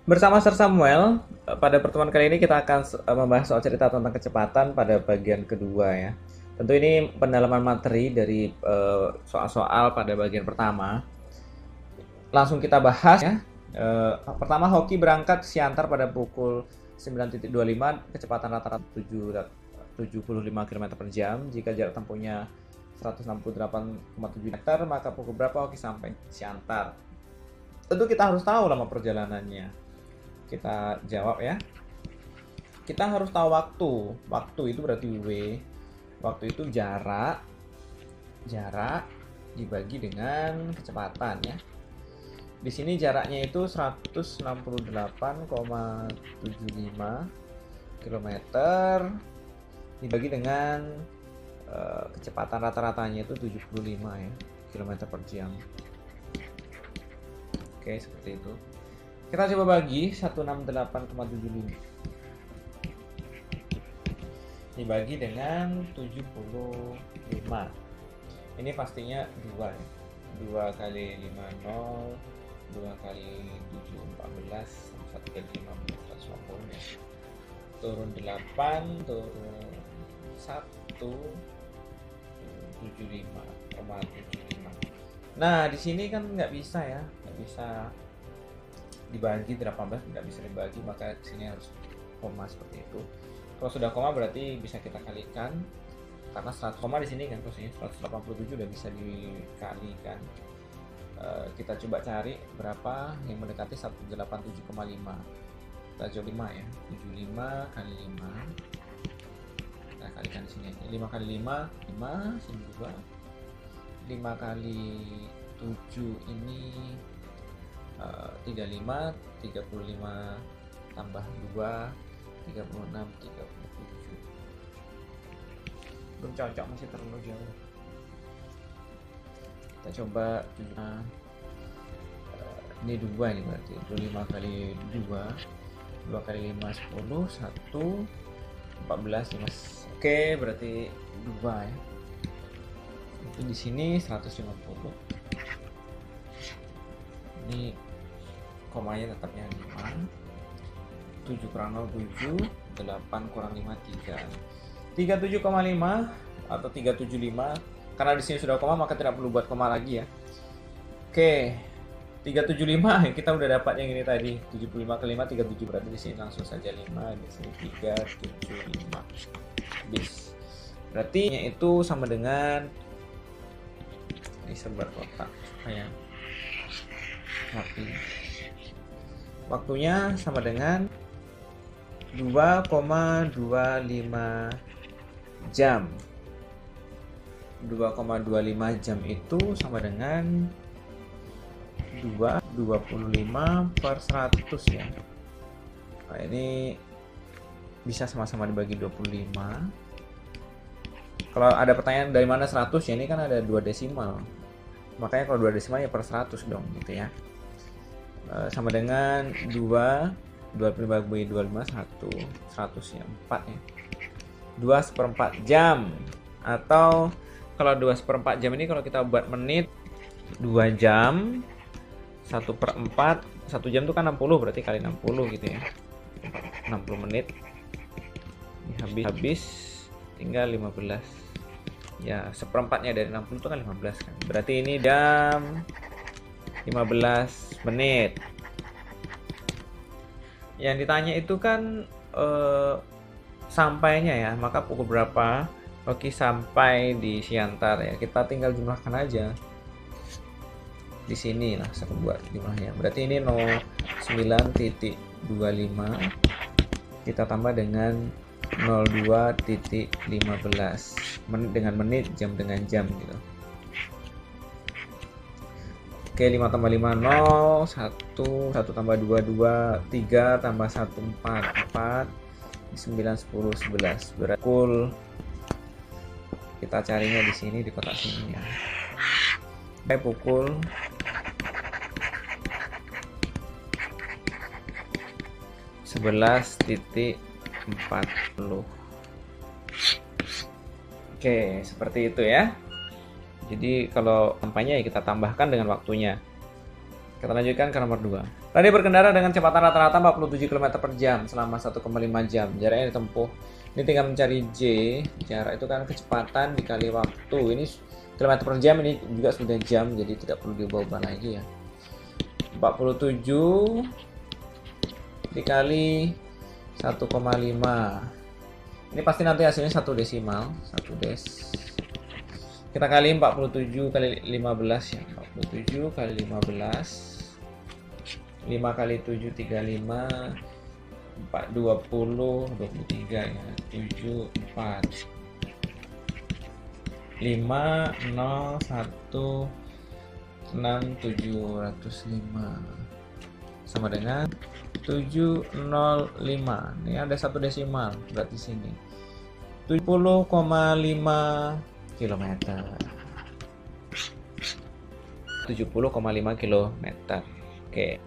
Bersama Sir Samuel, pada pertemuan kali ini kita akan membahas soal cerita tentang kecepatan pada bagian kedua ya. Tentu ini pendalaman materi dari soal-soal pada bagian pertama. Langsung kita bahas ya. Pertama, Hoki berangkat Siantar pada pukul 9.25, kecepatan rata-rata 75 km per jam. Jika jarak tempuhnya 168,7 meter, maka pukul berapa Hoki sampai Siantar? Tentu kita harus tahu lama perjalanannya. Kita jawab ya. Kita harus tahu waktu. Waktu itu berarti W. Waktu itu jarak dibagi dengan kecepatan ya. Di sini jaraknya itu 168,75 km dibagi dengan kecepatan rata-ratanya itu 75 ya, km per jam. Oke, seperti itu. Kita coba bagi 168,75 dibagi dengan 75. Ini pastinya 2 ya. 2 kali 50, 2 kali 7, 14, 1 kali 15, 150 ya. Turun 8, turun 1, 75,75. Nah, di sini kan nggak bisa ya, nggak bisa dibagi 18, nggak bisa dibagi, maka di sini harus koma seperti itu. Kalau sudah koma berarti bisa kita kalikan, karena 100 koma di sini kan posisinya 187 udah bisa dikalikan. Kita coba cari berapa yang mendekati 187,5. Kita coba 5 ya, 75 kali 5. Kita kalikan di sini. 5 kali 5, 5, sini 2. 5 kali 7 ini 35, 35 tambah 2, 36, 37. Belum cocok, masih terlalu jauh. Kita coba ini 2 ini berarti 25 kali 2, 2 kali 5 10, 1 14, 5. Oke, berarti 2 ya. Itu di sini 150. Ini komanya tetapnya 5. 7 kurang 0 7, 8 kurang 5 3. 37,5 atau 375. Karena di sini sudah koma maka tidak perlu buat koma lagi ya. Oke. 375 kita udah dapat yang ini tadi. 75 ke 5 37, berarti di sini langsung saja 5, di sini 375. Habis. Berarti itu sama dengan ini sebar kotak supaya rapi. Waktunya sama dengan 2,25 jam. 2,25 jam itu sama dengan 25 per 100 ya. Nah, ini bisa sama-sama dibagi 25. Kalau ada pertanyaan dari mana 100 ya, ini kan ada 2 desimal. Makanya kalau 2 desimal ya per 100 dong gitu ya. Sama dengan 2 25 bagi 25 100 ya, 4 ya. 2 seperempat jam, atau kalau 2 seperempat jam ini kalau kita buat menit 2 jam 1/4, 1 jam itu kan 60, berarti kali 60 gitu ya, 60 menit habis tinggal 15 ya, seperempatnya dari 60 itu kan 15 kan, berarti ini jam 15 menit. Yang ditanya itu kan sampainya ya, maka pukul berapa Oke sampai di Siantar ya, kita tinggal jumlahkan aja di sini lah, saya buat jumlahnya, berarti ini 09.25 kita tambah dengan 02.15 menit dengan menit, jam dengan jam gitu. Oke, 5 tambah 5 0, 1 tambah 2 2, 3 tambah 1 4 9 10 11. Berarti kita carinya di sini di kotak sini ya. Sampai pukul 11.40. Oke, seperti itu ya. Jadi kalau sampainya ya kita tambahkan dengan waktunya. Kita lanjutkan ke nomor 2. Tadi berkendara dengan kecepatan rata-rata 47 km per jam selama 1,5 jam. Jarak yang ditempuh. Ini tinggal mencari J. Jarak itu kan kecepatan dikali waktu. Ini kilometer per jam, ini juga sudah jam, jadi tidak perlu diubah-ubah lagi ya. 47 dikali 1,5. Ini pasti nanti hasilnya 1 desimal, 1 des. Kita kali 47 kali 15 ya. 47 kali 15. 5 kali 7 35. 4 20 23 ya. 7 4 5 0 1 6 705 sama dengan 705. Ini ada 1 desimal berarti sini 70,5 km. 70,5 km. Oke.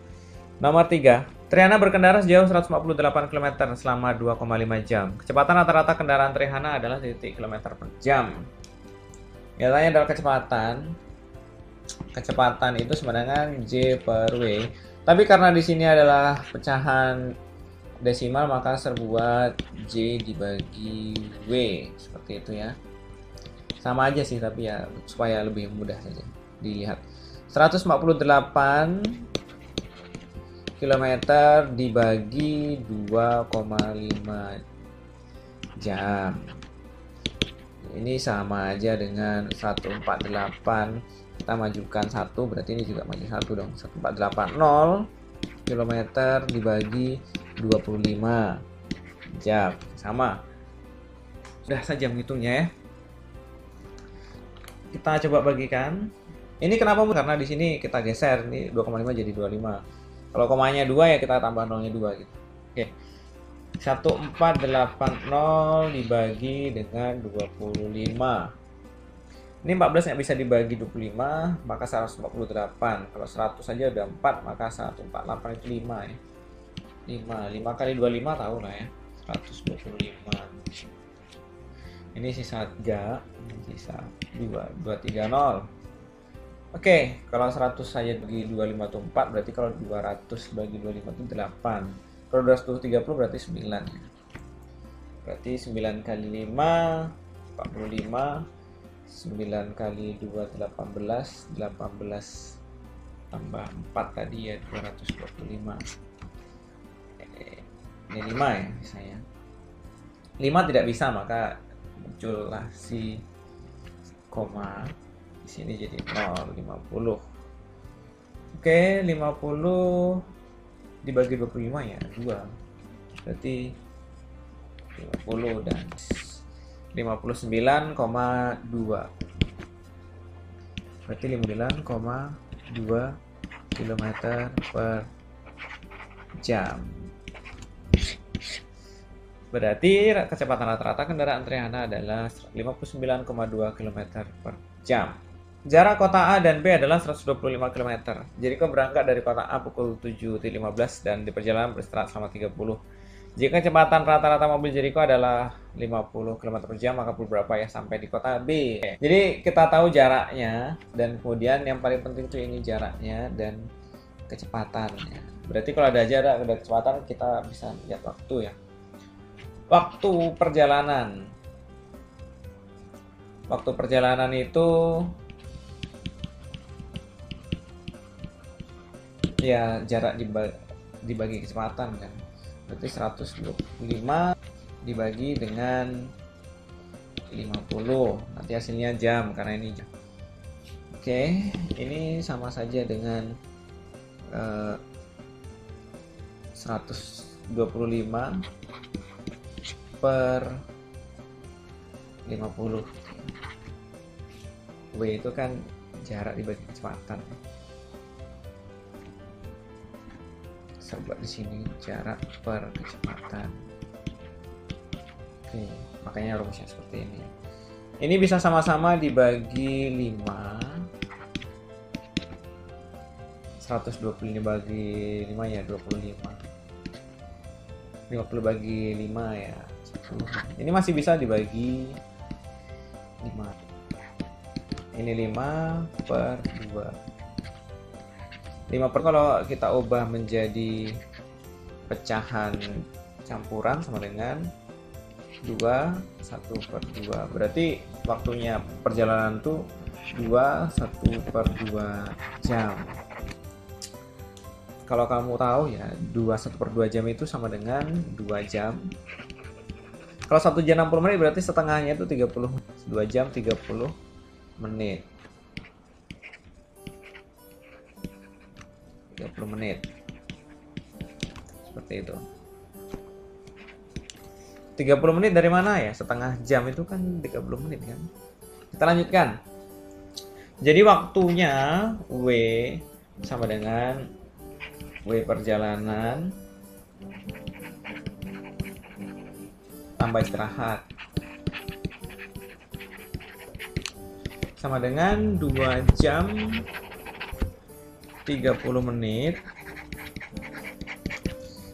Nomor 3. Trihana berkendara sejauh 148 km selama 2,5 jam. Kecepatan rata-rata kendaraan Trihana adalah titik kilometer per jam. Nyatanya adalah kecepatan. Kecepatan itu sama dengan J per W. Tapi karena di sini adalah pecahan desimal, maka serbuat J dibagi W. Seperti itu ya. Sama aja sih, tapi ya supaya lebih mudah saja dilihat. 148 km dibagi 2,5 jam. Ini sama aja dengan 148. Kita majukan 1, berarti ini juga maju 1 dong. 1480 km dibagi 25 jam. Sama. Sudah saja menghitungnya ya. Kita coba bagikan. Ini kenapa? Karena di sini kita geser, ini 2,5 jadi 25. Kalau komanya 2 ya kita tambah nolnya 2 gitu. Oke. 1480 dibagi dengan 25. Ini 14 yang bisa dibagi 25, maka 148. Kalau 100 saja udah 4, maka 148 itu 5 ya. 5 kali 25 tahu lah ya. 125. Ini sisa 3, sisa 230. Oke, kalau 100 saja bagi 25 itu 4, berarti kalau 200 bagi 25 itu 8. Kalau 230 berarti 9. Berarti 9 kali 5, 45. 9 kali 2, 18. 18 tambah 4 tadi ya, 225. Ini 5 ya misalnya. 5 tidak bisa, maka muncullah si koma. Di sini jadi 0, 50. Oke, 50 dibagi 25 ya, 2. Berarti 50 dan 59,2. Berarti 59,2 km per jam. Berarti kecepatan rata-rata kendaraan Trihana adalah 59,2 km per jam. Jarak kota A dan B adalah 125 km. Jericho berangkat dari kota A pukul 7.15 dan di perjalanan beristirahat selama 30. Jika kecepatan rata-rata mobil Jericho adalah 50 km per jam, maka pukul berapa ya sampai di kota B? Jadi kita tahu jaraknya, dan kemudian yang paling penting itu ini jaraknya dan kecepatannya. Berarti kalau ada jarak dan kecepatan, kita bisa lihat waktu ya. Waktu perjalanan. Waktu perjalanan itu ya jarak dibagi kecepatan kan. Berarti 125 dibagi dengan 50. Nanti hasilnya jam karena ini jam. Oke, ini sama saja dengan 125 per 50. W itu kan jarak dibagi kecepatan. Serba di sini jarak per kecepatan. Oke, makanya rumusnya seperti ini. Ini bisa sama-sama dibagi 5. 120 dibagi 5 ya 25. 50 bagi 5 ya 10. Ini masih bisa dibagi 5. Ini 5 per 2. 5 per kalau kita ubah menjadi pecahan campuran sama dengan 2 1/2. Berarti waktunya perjalanan tuh 1/2 jam. Kalau kamu tahu ya, 1/2 jam itu sama dengan 2 jam. Kalau 1 jam 60 menit berarti setengahnya itu 30. 2 jam 30 menit. 30 menit. Seperti itu. 30 menit dari mana ya? Setengah jam itu kan 30 menit kan. Kita lanjutkan. Jadi waktunya W sama dengan W perjalanan tambah istirahat sama dengan 2 jam 30 menit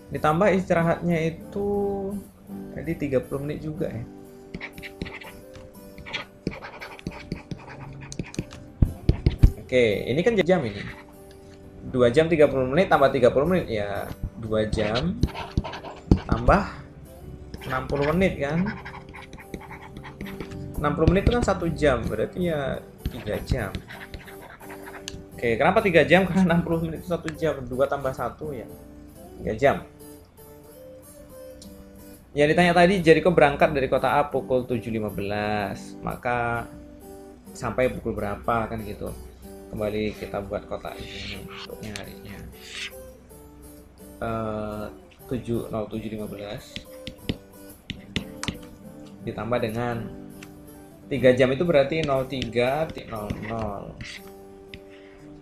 ditambah istirahatnya itu jadi 30 menit juga ya. Oke, ini kan jam ini. 2 jam 30 menit tambah 30 menit ya 2 jam tambah 60 menit kan. 60 menit itu kan 1 jam, berarti ya 3 jam. Oke, kenapa 3 jam? Karena 60 menit itu 1 jam, 2 tambah 1 ya 3 jam. Ya ditanya tadi, Jericho berangkat dari kota A pukul 7.15, maka sampai pukul berapa kan gitu. Kembali kita buat kotak ini untuk nyarinya. 07.15 ditambah dengan 3 jam itu berarti 03.00.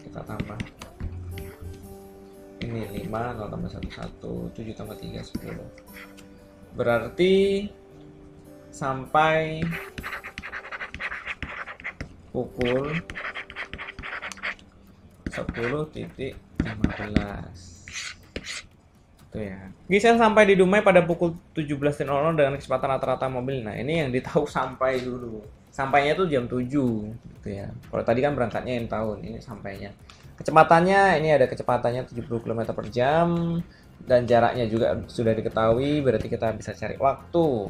Kita tambah ini 5, 0 tambah 1 1, 7 tambah 3 10. Berarti sampai pukul 10.15 itu ya. Gisel sampai di Dumai pada pukul 17.00 dengan kecepatan rata-rata mobil. Nah ini yang ditahu sampai dulu. Sampainya tuh jam 7 gitu ya. Kalau tadi kan berangkatnya yang tahun, ini sampainya. Kecepatannya ini ada kecepatannya 70 km per jam dan jaraknya juga sudah diketahui, berarti kita bisa cari waktu.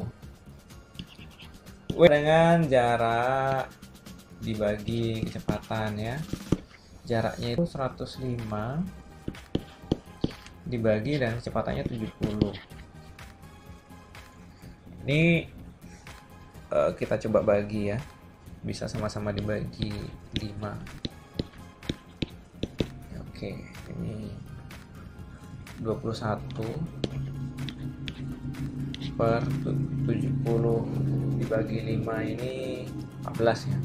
Dengan jarak dibagi kecepatan ya. Jaraknya itu 105 dibagi dan kecepatannya 70. Ini kita coba bagi ya. Bisa sama-sama dibagi 5. Oke, ini 21 per 70 dibagi 5 ini 14 ya.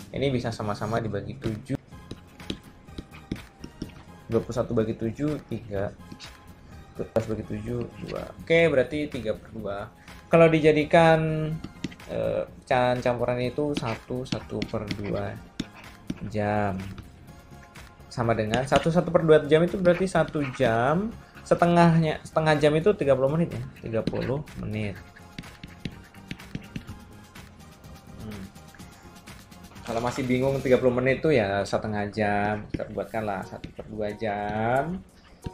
Ini bisa sama-sama dibagi 7. 21 bagi 7 3. 12 bagi 7 2. Oke, berarti 3/2. Kalau dijadikan pecahan campuran itu 1/2 jam. Sama dengan 1/2 jam itu berarti 1 jam. Setengah jam itu 30 menit ya. 30 menit. Kalau masih bingung 30 menit itu ya setengah jam, kita buatkanlah 1/2 jam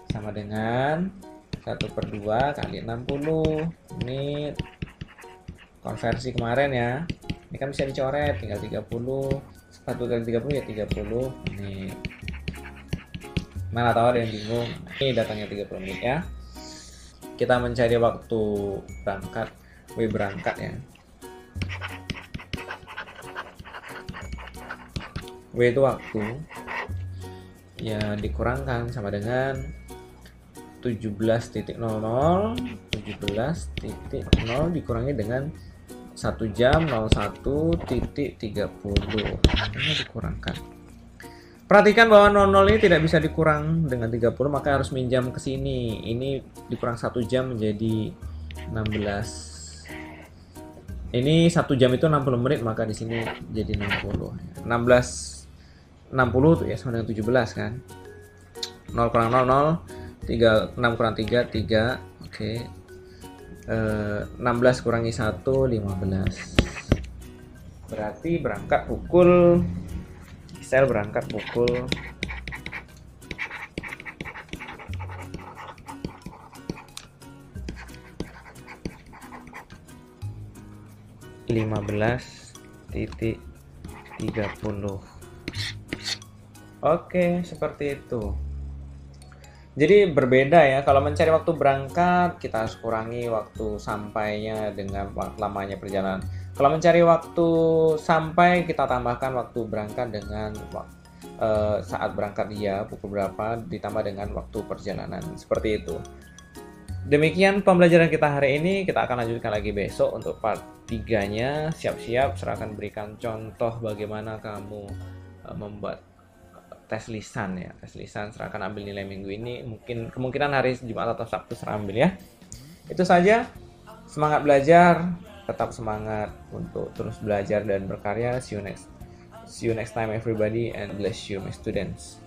sama dengan 1/2 kali 60 menit. Konversi kemarin ya. Ini kan bisa dicoret, tinggal 30. 1 kali 30 ya 30 menit. Mana tahu ada yang bingung. Ini datangnya 30 menit ya. Kita mencari waktu berangkat, W berangkat ya. W itu waktu ya dikurangkan sama dengan 17.00 dikurangi dengan 1 jam 01.30. Ini dikurangkan. Perhatikan bahwa 00 ini tidak bisa dikurang dengan 30, maka harus minjam ke sini. Ini dikurang 1 jam menjadi 16. Ini 1 jam itu 60 menit, maka di sini jadi 60. 60 tuh ya sama dengan 17 kan. 0 kurang 0 6 kurang 3 3. Oke. 16 kurangi 1 15. Berarti berangkat pukul Sel berangkat pukul 15.30. Oke, seperti itu. Jadi berbeda ya, kalau mencari waktu berangkat, kita harus kurangi waktu sampainya dengan lamanya perjalanan. Kalau mencari waktu sampai, kita tambahkan waktu berangkat dengan saat berangkat dia, pukul berapa, ditambah dengan waktu perjalanan. Seperti itu. Demikian pembelajaran kita hari ini, kita akan lanjutkan lagi besok untuk part 3-nya. Siap-siap, saya akan berikan contoh bagaimana kamu membuat tes lisan ya. Tes lisan saya akan ambil nilai minggu ini, mungkin kemungkinan hari Jumat atau Sabtu saya ambil ya. Itu saja. Semangat belajar, tetap semangat untuk terus belajar dan berkarya. See you next time everybody, and bless you my students.